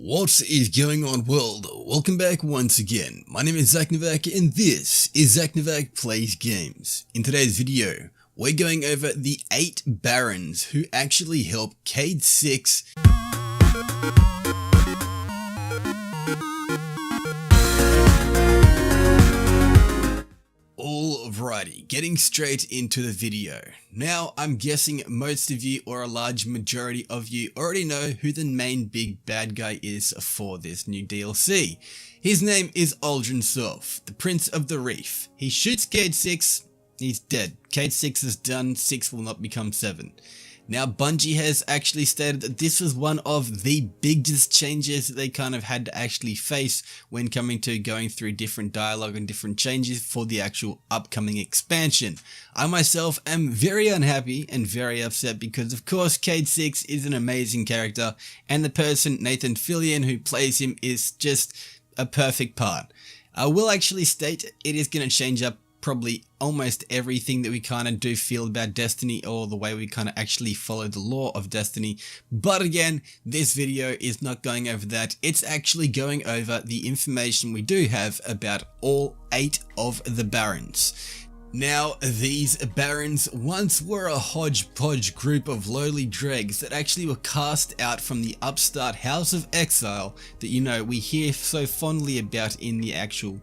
What is going on, world? Welcome back once again. My name is ZacNovak and this is ZacNovak Plays Games. In today's video, we're going over the 8 Barons who actually help Cade 6 Alrighty, getting straight into the video. Now, I'm guessing most of you, or a large majority of you, already know who the main big bad guy is for this new DLC. His name is Uldren Sov, the Prince of the Reef. He shoots Cade 6, he's dead. Cade 6 is done, 6 will not become 7. Now, Bungie has actually stated that this was one of the biggest changes that they kind of had to actually face when coming to going through different dialogue and different changes for the actual upcoming expansion. I myself am very unhappy and very upset because, of course, Cade 6 is an amazing character and the person, Nathan Fillion, who plays him is just a perfect part. I will actually state it is going to change up probably almost everything that we kind of do feel about Destiny, or the way we kind of actually follow the lore of Destiny. But again, this video is not going over that. It's actually going over the information we do have about all 8 of the Barons. Now, these Barons once were a hodgepodge group of lowly dregs that actually were cast out from the upstart House of Exile that, we hear so fondly about in the actual,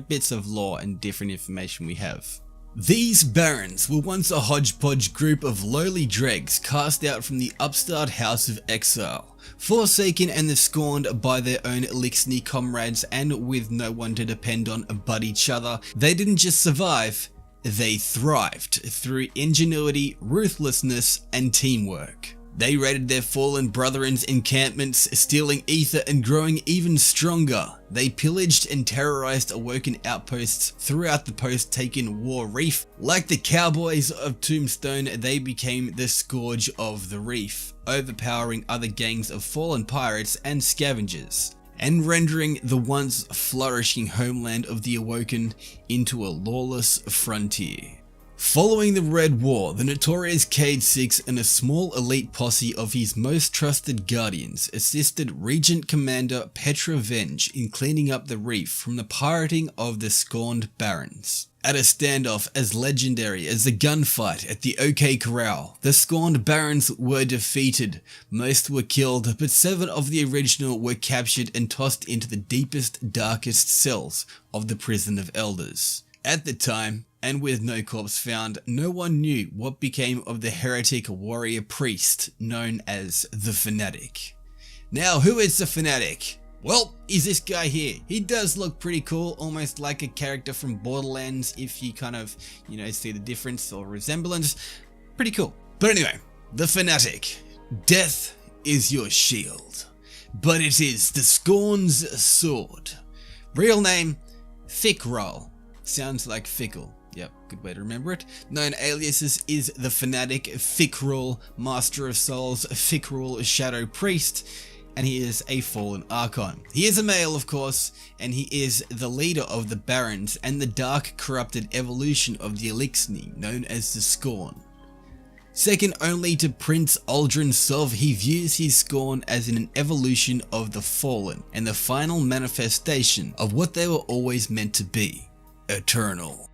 bits of lore and different information we have. These Barons were once a hodgepodge group of lowly dregs cast out from the upstart House of Exile, forsaken and scorned by their own Elixni comrades, and with no one to depend on but each other. They didn't just survive, they thrived through ingenuity, ruthlessness, and teamwork. They raided their fallen brethren's encampments, stealing ether and growing even stronger. They pillaged and terrorized awoken outposts throughout the post-taken War Reef. Like the cowboys of Tombstone, they became the scourge of the reef, overpowering other gangs of fallen pirates and scavengers, and rendering the once flourishing homeland of the Awoken into a lawless frontier. Following the Red War, the notorious Cade 6 and a small elite posse of his most trusted guardians assisted Regent Commander Petra Venge in cleaning up the reef from the pirating of the scorned Barons. At a standoff as legendary as the gunfight at the OK Corral, the scorned Barons were defeated. Most were killed, but 7 of the original were captured and tossed into the deepest, darkest cells of the Prison of Elders. At the time, and with no corpse found, no one knew what became of the heretic warrior priest known as the Fanatic. Now, who is the Fanatic? Well, he's this guy here. He does look pretty cool, almost like a character from Borderlands if you kind of, see the difference or resemblance. Pretty cool. But anyway, the Fanatic. Death is your shield, but it is the Scorn's sword. Real name, Fickroll. Sounds like fickle. Yep, good way to remember it. Known aliases is the Fanatic, Fickroll, Master of Souls, Fickroll, Shadow Priest, and he is a fallen Archon. He is a male, of course, and he is the leader of the Barons and the dark corrupted evolution of the Elixni, known as the Scorn. Second only to Prince Uldren Sov, he views his Scorn as an evolution of the Fallen, and the final manifestation of what they were always meant to be, eternal.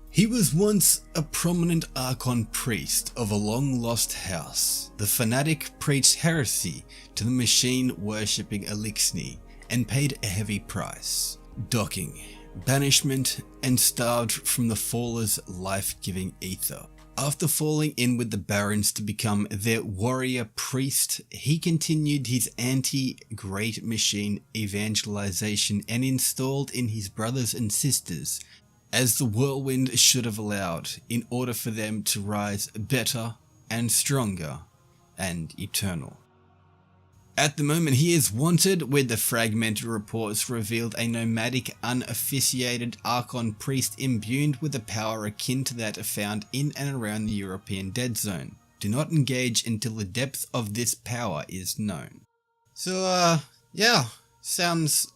He was once a prominent Archon priest of a long-lost house. The Fanatic preached heresy to the machine-worshipping Elixni and paid a heavy price. Docking, banishment, and starved from the Faller's life-giving ether. After falling in with the Barons to become their warrior priest, he continued his anti-Great Machine evangelization and installed in his brothers and sisters as the whirlwind should have allowed, in order for them to rise better and stronger and eternal. At the moment, he is wanted, with the fragmented reports revealed a nomadic, unofficiated Archon priest imbued with a power akin to that found in and around the European Dead Zone. Do not engage until the depth of this power is known. So, yeah, sounds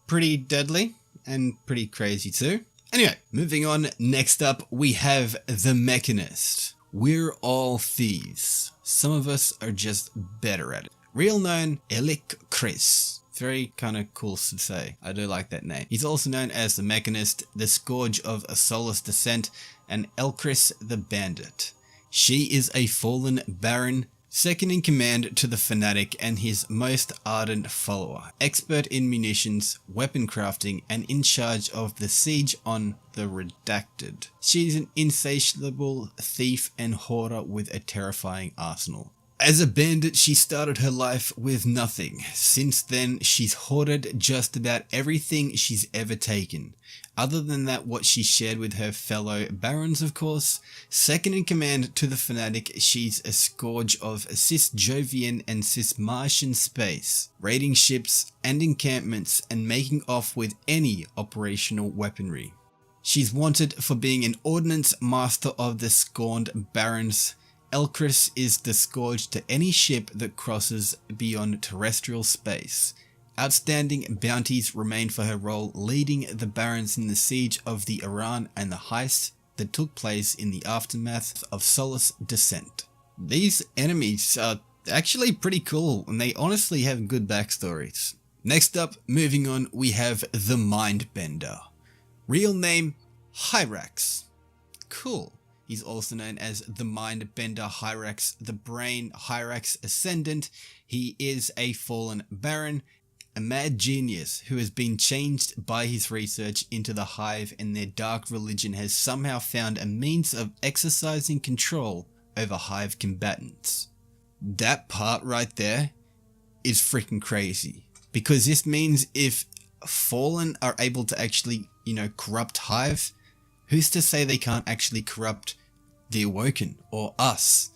pretty deadly and pretty crazy too. Anyway, moving on, next up we have the Mechanist. We're all thieves. Some of us are just better at it. real known Elik Chris. Very kind of cool to say. I do like that name. He's also known as the Mechanist, the Scourge of a Soulless Descent, and Elchris the Bandit. She is a fallen Baron, second in command to the Fanatic and his most ardent follower, expert in munitions, weapon crafting, and in charge of the siege on the Redacted. She is an insatiable thief and hoarder with a terrifying arsenal. As a bandit, she started her life with nothing. Since then, she's hoarded just about everything she's ever taken. Other than that, what she shared with her fellow barons, of course. Second in command to the Fanatic, she's a scourge of cis-Jovian and cis-Martian space, raiding ships and encampments and making off with any operational weaponry. She's wanted for being an ordnance master of the scorned barons. Elchris is the scourge to any ship that crosses beyond terrestrial space. Outstanding bounties remain for her role leading the barons in the siege of the Iran and the heist that took place in the aftermath of Soulless Descent. These enemies are actually pretty cool and they honestly have good backstories. Next up, moving on, we have the Mindbender. Real name, Hyrax. Cool. He's also known as the Mindbender Hyrax, the Brain Hyrax Ascendant. He is a fallen baron, a mad genius who has been changed by his research into the Hive, and their dark religion has somehow found a means of exercising control over Hive combatants. That part right there is freaking crazy, because this means if Fallen are able to actually, corrupt Hive, who's to say they can't actually corrupt the Awoken or us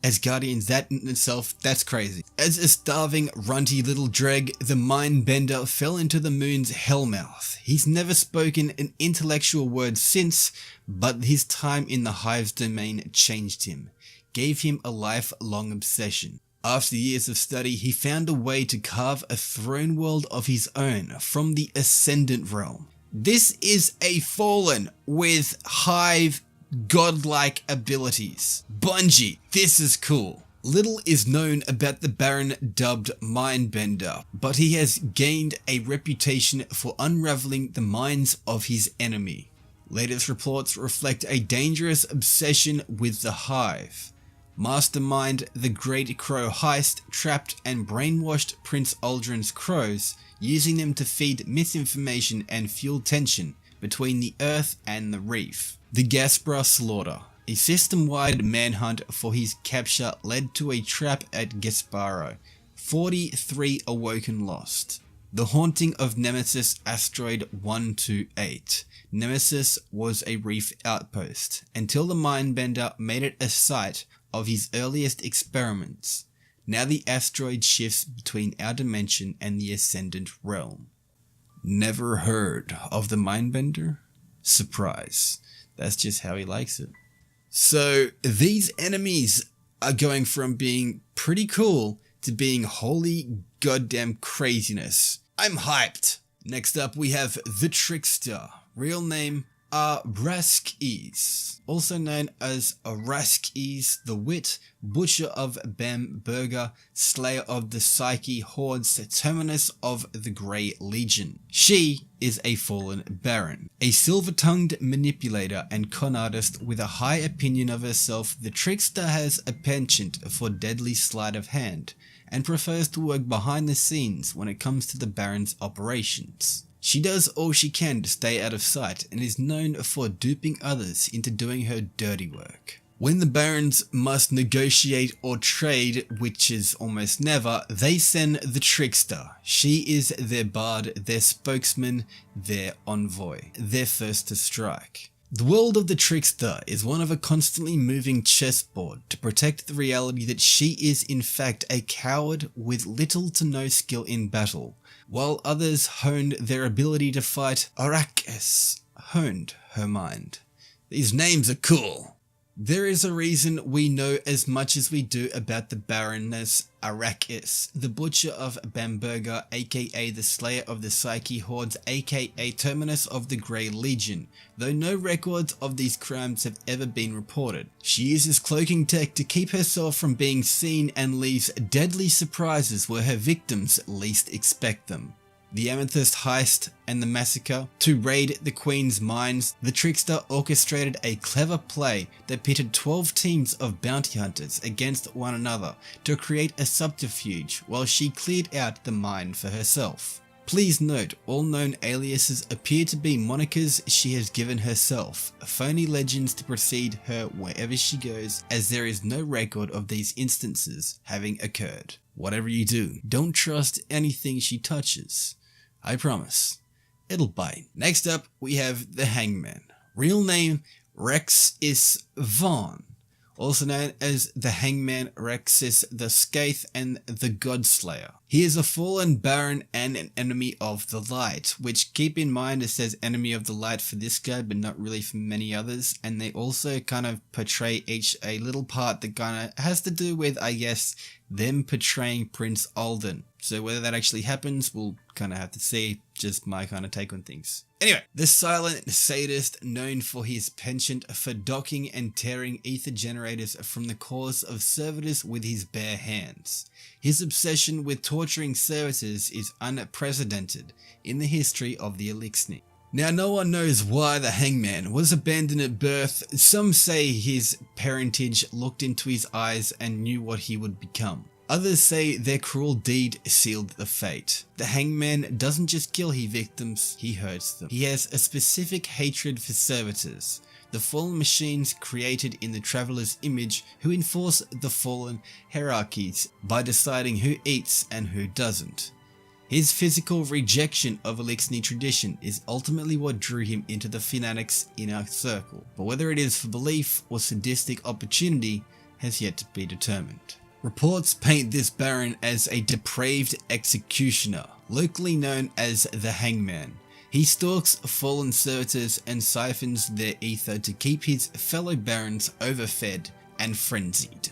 as Guardians? That in itself, that's crazy. As a starving, runty little dreg, the Mindbender fell into the moon's hellmouth. He's never spoken an intellectual word since, but his time in the Hive's domain changed him, gave him a lifelong obsession. After years of study, he found a way to carve a throne world of his own from the Ascendant realm. This is a Fallen with Hive godlike abilities. Bungie, this is cool. Little is known about the Baron dubbed Mindbender, but he has gained a reputation for unraveling the minds of his enemy. Latest reports reflect a dangerous obsession with the Hive. Mastermind the Great Crow heist trapped and brainwashed Prince Aldrin's crows, using them to feed misinformation and fuel tension between the Earth and the Reef. The Gaspra Slaughter. A system-wide manhunt for his capture led to a trap at Gasparo. 43 Awoken lost. The haunting of Nemesis Asteroid 128. Nemesis was a Reef outpost, until the Mindbender made it a site of his earliest experiments. Now the asteroid shifts between our dimension and the Ascendant realm. Never heard of the Mindbender? Surprise. That's just how he likes it. So these enemies are going from being pretty cool to being holy goddamn craziness. I'm hyped. Next up we have the Trickster. Real name Araskes, also known as Araskes the Wit, Butcher of Bamberger, Slayer of the Psyche Hordes, Terminus of the Grey Legion. She is a fallen baron, a silver-tongued manipulator and con artist with a high opinion of herself. The Trickster has a penchant for deadly sleight of hand and prefers to work behind the scenes when it comes to the baron's operations. She does all she can to stay out of sight and is known for duping others into doing her dirty work. When the barons must negotiate or trade, which is almost never, they send the Trickster. She is their bard, their spokesman, their envoy, their first to strike. The world of the Trickster is one of a constantly moving chessboard to protect the reality that she is in fact a coward with little to no skill in battle. While others honed their ability to fight, Araskes honed her mind. These names are cool. There is a reason we know as much as we do about the Baroness Arrakis, the Butcher of Bamberger, aka the Slayer of the Psyche Hordes, aka Terminus of the Grey Legion, though no records of these crimes have ever been reported. She uses cloaking tech to keep herself from being seen and leaves deadly surprises where her victims least expect them. The Amethyst heist and the massacre. To raid the Queen's mines, the Trickster orchestrated a clever play that pitted 12 teams of bounty hunters against one another to create a subterfuge while she cleared out the mine for herself. Please note, all known aliases appear to be monikers she has given herself, phony legends to precede her wherever she goes, as there is no record of these instances having occurred. Whatever you do, don't trust anything she touches. I promise, it'll bite. Next up, we have the Hangman. Real name, Rex is Vaughn, also known as the Hangman, Rexis the Scathe, and the Godslayer. He is a fallen baron and an enemy of the light, which, keep in mind, it says enemy of the light for this guy, but not really for many others, and they also kind of portray each a little part that kind of has to do with, I guess, them portraying Prince Alden. So whether that actually happens, we'll kind of have to see, just my kind of take on things. Anyway, the silent sadist known for his penchant for docking and tearing ether generators from the cores of servitors with his bare hands. His obsession with torturing servitors is unprecedented in the history of the Elixir. Now, no one knows why the Hangman was abandoned at birth. Some say his parentage looked into his eyes and knew what he would become. Others say their cruel deed sealed the fate. The Hangman doesn't just kill his victims, he hurts them. He has a specific hatred for servitors, the fallen machines created in the Traveler's image who enforce the fallen hierarchies by deciding who eats and who doesn't. His physical rejection of Elixir tradition is ultimately what drew him into the Fanatic's inner circle, but whether it is for belief or sadistic opportunity has yet to be determined. Reports paint this Baron as a depraved executioner, locally known as the Hangman. He stalks fallen servitors and siphons their ether to keep his fellow Barons overfed and frenzied.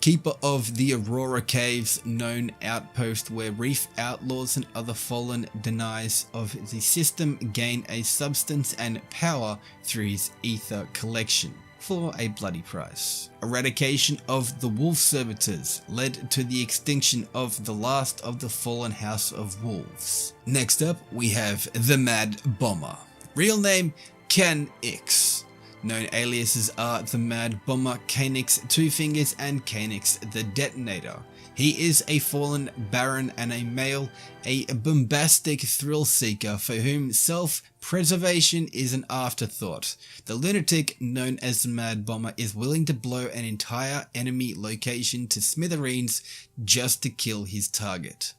Keeper of the Aurora Caves, known outpost where reef outlaws and other fallen deniers of the system gain a substance and power through his ether collection. For a bloody price. Eradication of the wolf servitors led to the extinction of the last of the fallen house of wolves. Next up, we have the Mad Bomber. Real name, Ken X. Known aliases are the Mad Bomber, Kanix Two Fingers, and Kanix the Detonator. He is a fallen baron and a male, a bombastic thrill seeker for whom self-preservation is an afterthought. The lunatic known as the Mad Bomber is willing to blow an entire enemy location to smithereens just to kill his target.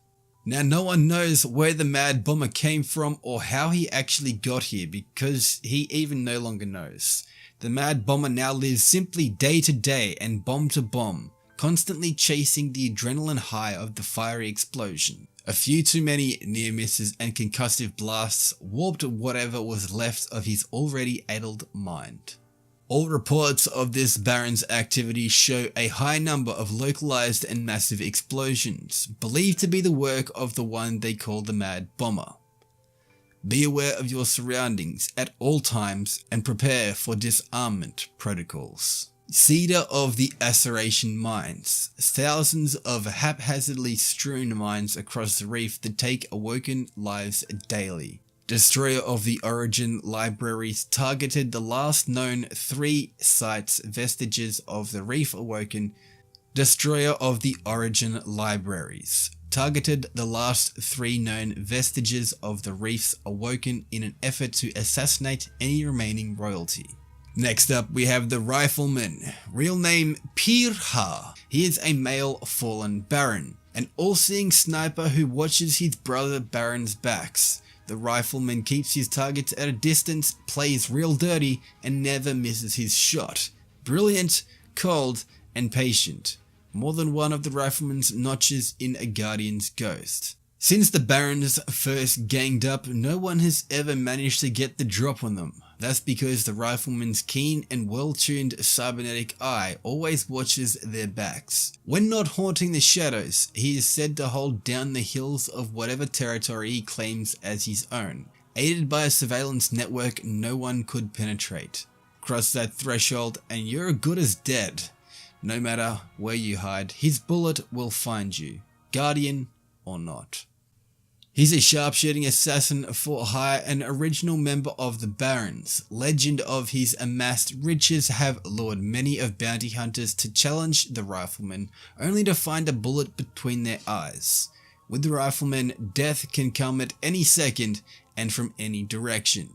Now, no one knows where the Mad Bomber came from or how he actually got here, because he even no longer knows. The Mad Bomber now lives simply day to day and bomb to bomb, constantly chasing the adrenaline high of the fiery explosion. A few too many near misses and concussive blasts warped whatever was left of his already addled mind. All reports of this Baron's activity show a high number of localized and massive explosions, believed to be the work of the one they call the Mad Bomber. Be aware of your surroundings at all times and prepare for disarmament protocols. Cedar of the Acerration Mines. Thousands of haphazardly strewn mines across the reef that take awoken lives daily. Destroyer of the Origin Libraries targeted the last known 3 sites vestiges of the reef awoken. Destroyer of the Origin Libraries targeted the last 3 known vestiges of the reefs awoken in an effort to assassinate any remaining royalty. Next up, we have the Rifleman. Real name, Pirha. He is a male fallen baron, an all-seeing sniper who watches his brother barons' backs. The Rifleman keeps his targets at a distance, plays real dirty, and never misses his shot. Brilliant, cold, and patient. More than one of the Rifleman's notches in a Guardian's ghost. Since the Barons first ganged up, no one has ever managed to get the drop on them. That's because the rifleman's keen and well-tuned cybernetic eye always watches their backs. When not haunting the shadows, he is said to hold down the hills of whatever territory he claims as his own, aided by a surveillance network no one could penetrate. Cross that threshold and you're good as dead. No matter where you hide, his bullet will find you, guardian or not. He's a sharpshooting assassin for hire, an original member of the Barons. Legend of his amassed riches have lured many of bounty hunters to challenge the rifleman, only to find a bullet between their eyes. With the rifleman, death can come at any second and from any direction.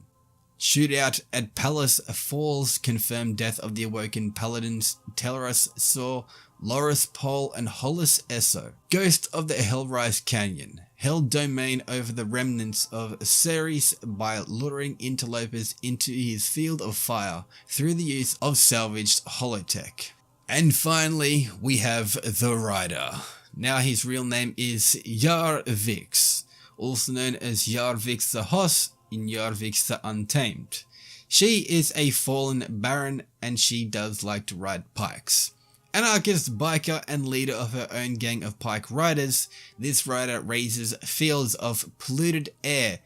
Shootout at Palace Falls confirmed death of the awoken paladins Telras Saw, Loris Pol and Hollis Esso. Ghost of the Hellrise Canyon held domain over the remnants of Ceres by luring interlopers into his field of fire through the use of salvaged holotech. And finally, we have the Rider. Now his real name is Jarvix, also known as Jarvix the Hoss in Jarvix the Untamed. She is a fallen baron and she does like to ride pikes. Anarchist biker and leader of her own gang of pike riders, this rider raises fields of polluted air.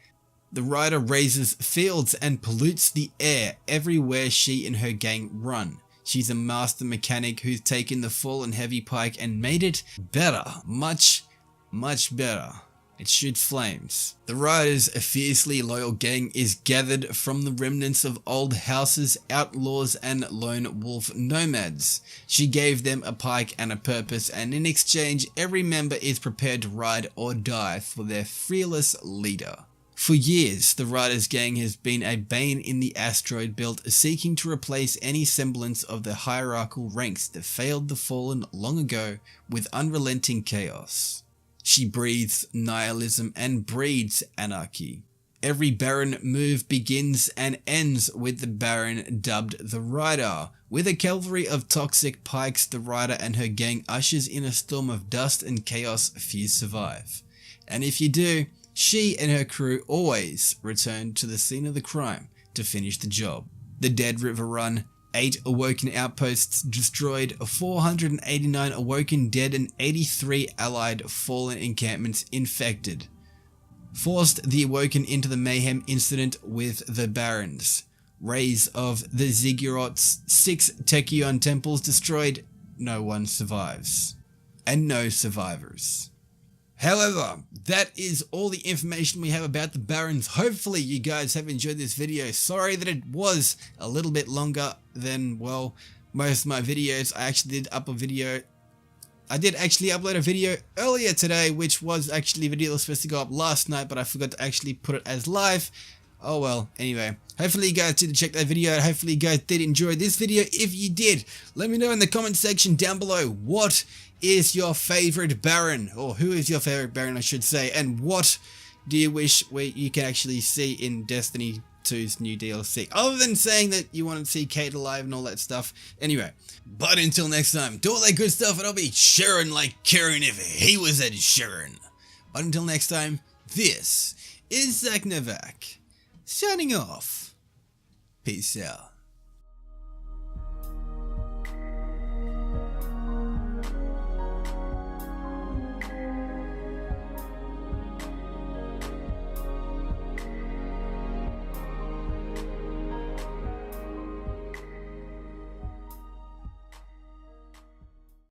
The rider raises fields and pollutes the air everywhere she and her gang run. She's a master mechanic who's taken the fallen heavy pike and made it better, much better. It shoots flames. The rider's fiercely loyal gang is gathered from the remnants of old houses, outlaws and lone wolf nomads. She gave them a pike and a purpose, and in exchange every member is prepared to ride or die for their fearless leader. For years, the Riders gang has been a bane in the asteroid belt, seeking to replace any semblance of the hierarchical ranks that failed the Fallen long ago with unrelenting chaos. She breathes nihilism and breeds anarchy. Every Baron move begins and ends with the Baron dubbed the Rider. With a cavalry of toxic pikes, the Rider and her gang ushers in a storm of dust and chaos few survive. And if you do, she and her crew always return to the scene of the crime to finish the job. The Dead River Run, 8 awoken outposts destroyed, 489 awoken dead and 83 allied fallen encampments infected. Forced the awoken into the mayhem incident with the Barons. Raise of the Ziggurats, 6 Techion temples destroyed, no one survives. And no survivors. However, that is all the information we have about the Barons. Hopefully you guys have enjoyed this video. Sorry that it was a little bit longer than, well, most of my videos. I actually did upload a video earlier today, which was actually a video that was supposed to go up last night, but I forgot to actually put it as live. Oh well, anyway, hopefully you guys did check that video out. Hopefully you guys did enjoy this video. If you did, let me know in the comment section down below what is your favorite Baron, or who is your favorite Baron I should say, and what do you wish you can actually see in Destiny 2's new DLC, other than saying that you want to see Kate alive and all that stuff. Anyway, but until next time, do all that good stuff and I'll be Sharon like Karen if he was at Sharon. But until next time, this is ZacNovak, signing off. Peace out.